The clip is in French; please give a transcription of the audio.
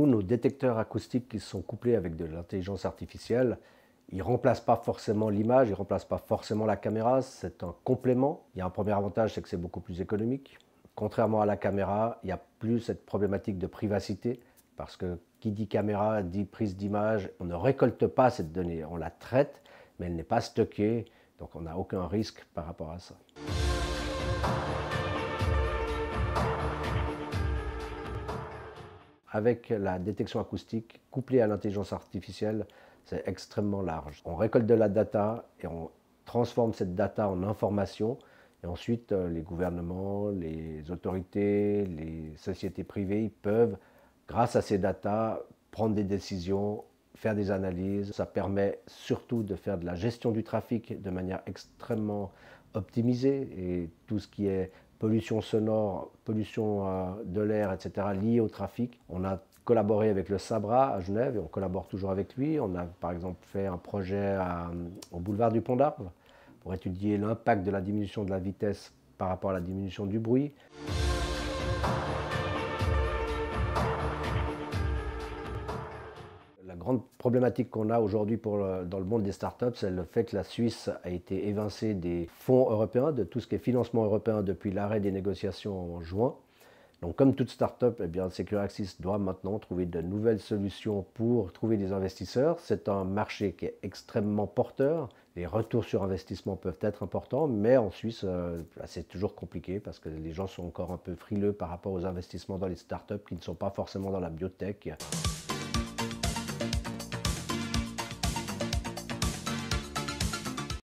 Nous, nos détecteurs acoustiques qui sont couplés avec de l'intelligence artificielle, ils ne remplacent pas forcément l'image, ils ne remplacent pas forcément la caméra, c'est un complément. Il y a un premier avantage, c'est que c'est beaucoup plus économique. Contrairement à la caméra, il n'y a plus cette problématique de privacité, parce que qui dit caméra dit prise d'image, on ne récolte pas cette donnée, on la traite, mais elle n'est pas stockée, donc on n'a aucun risque par rapport à ça. Avec la détection acoustique couplée à l'intelligence artificielle, c'est extrêmement large. On récolte de la data et on transforme cette data en information. Et ensuite, les gouvernements, les autorités, les sociétés privées, ils peuvent, grâce à ces data, prendre des décisions, faire des analyses. Ça permet surtout de faire de la gestion du trafic de manière extrêmement optimisée. Et tout ce qui est pollution sonore, pollution de l'air, etc., liée au trafic. On a collaboré avec le Sabra à Genève et on collabore toujours avec lui. On a par exemple fait un projet au boulevard du Pont d'Arve pour étudier l'impact de la diminution de la vitesse par rapport à la diminution du bruit. La grande problématique qu'on a aujourd'hui dans le monde des startups, c'est le fait que la Suisse a été évincée des fonds européens, de tout ce qui est financement européen depuis l'arrêt des négociations en juin. Donc comme toute startup, eh bien, Securaxis doit maintenant trouver de nouvelles solutions pour trouver des investisseurs. C'est un marché qui est extrêmement porteur. Les retours sur investissement peuvent être importants, mais en Suisse, c'est toujours compliqué parce que les gens sont encore un peu frileux par rapport aux investissements dans les startups qui ne sont pas forcément dans la biotech.